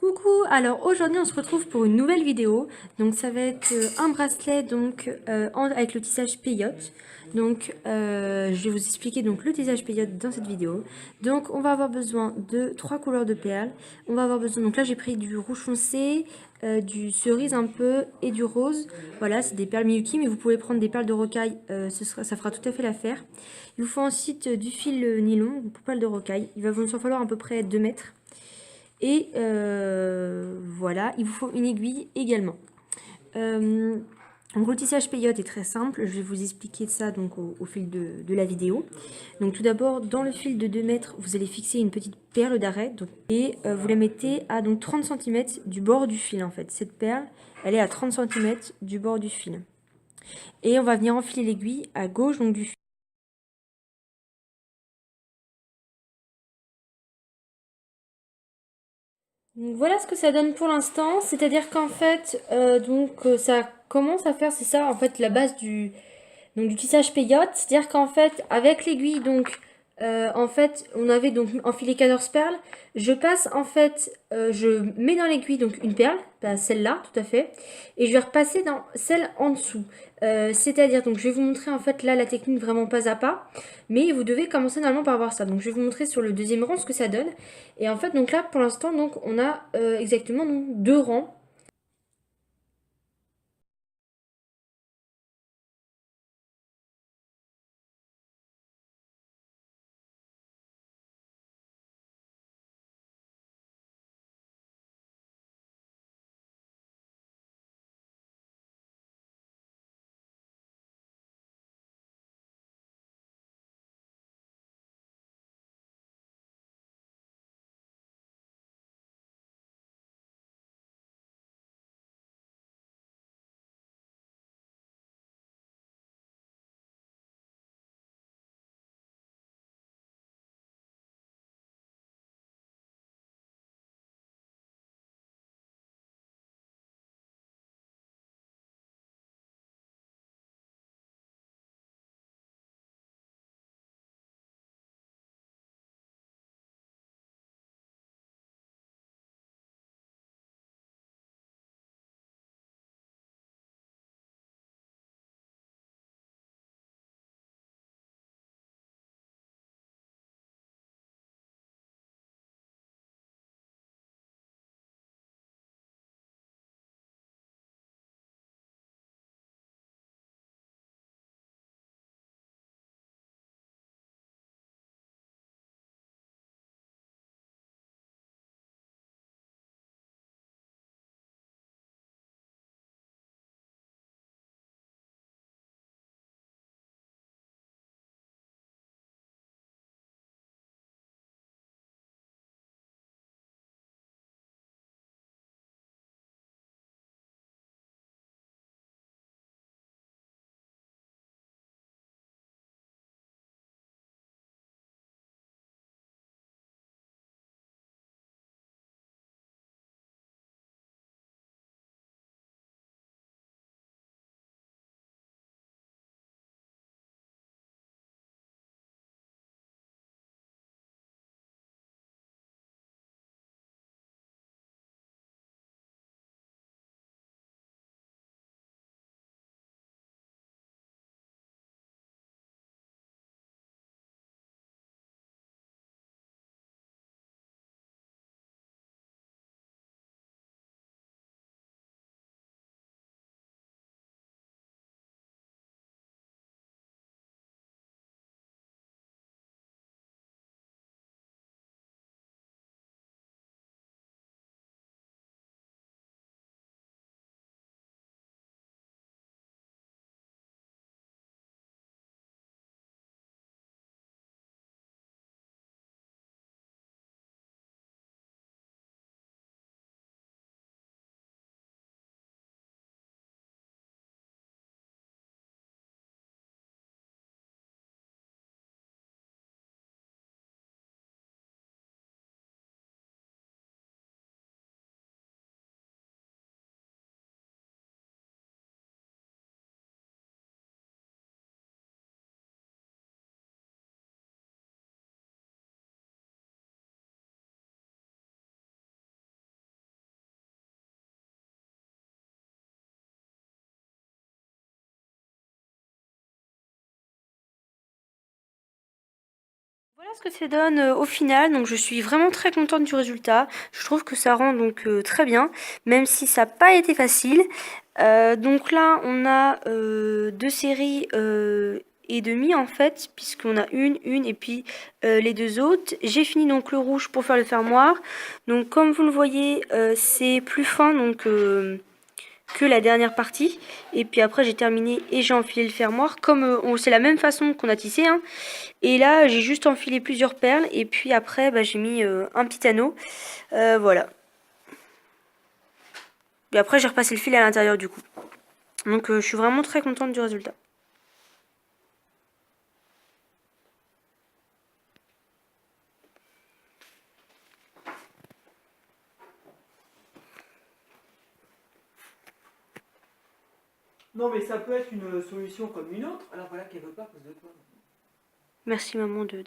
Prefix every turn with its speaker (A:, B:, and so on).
A: Coucou, alors aujourd'hui on se retrouve pour une nouvelle vidéo. Donc ça va être un bracelet avec le tissage peyote. Donc je vais vous expliquer donc le tissage peyote dans cette vidéo. Donc on va avoir besoin de 3 couleurs de perles. On va avoir besoin, donc là j'ai pris du rouge foncé, du cerise un peu et du rose. Voilà, c'est des perles Miyuki, mais vous pouvez prendre des perles de rocaille, ça fera tout à fait l'affaire. Il vous faut ensuite du fil nylon pour perles de rocaille. Il va vous en falloir à peu près 2 mètres. Et voilà, il vous faut une aiguille également. Donc le tissage peyote est très simple, je vais vous expliquer ça donc au fil de la vidéo. Donc tout d'abord, dans le fil de 2 mètres, vous allez fixer une petite perle d'arrêt et vous la mettez à donc 30 cm du bord du fil en fait. Cette perle, elle est à 30 cm du bord du fil. Et on va venir enfiler l'aiguille à gauche donc du fil. Donc voilà ce que ça donne pour l'instant, c'est-à-dire qu'en fait, ça commence à faire, c'est ça en fait la base du tissage peyote, c'est-à-dire qu'en fait avec l'aiguille en fait on avait donc enfilé 14 perles, je passe en fait, je mets dans l'aiguille donc une perle, bah, celle-là tout à fait, et je vais repasser dans celle en dessous. C'est-à-dire donc je vais vous montrer en fait là la technique vraiment pas à pas, mais vous devez commencer normalement par voir ça. Donc je vais vous montrer sur le deuxième rang ce que ça donne. Et en fait donc là pour l'instant donc on a exactement donc 2 rangs. Voilà ce que ça donne au final, donc je suis vraiment très contente du résultat. Je trouve que ça rend donc très bien, même si ça n'a pas été facile. Donc là, on a deux séries et demie en fait, puisqu'on a une et puis les deux autres. J'ai fini donc le rouge pour faire le fermoir. Donc comme vous le voyez, c'est plus fin donc que la dernière partie. Et puis après j'ai terminé et j'ai enfilé le fermoir comme c'est la même façon qu'on a tissé, hein. Et là j'ai juste enfilé plusieurs perles et puis après bah, j'ai mis un petit anneau. Voilà. Et après j'ai repassé le fil à l'intérieur du coup. Donc je suis vraiment très contente du résultat.
B: Non, mais ça peut être une solution comme une autre. Alors voilà qu'elle veut pas à cause de toi.
A: Merci maman de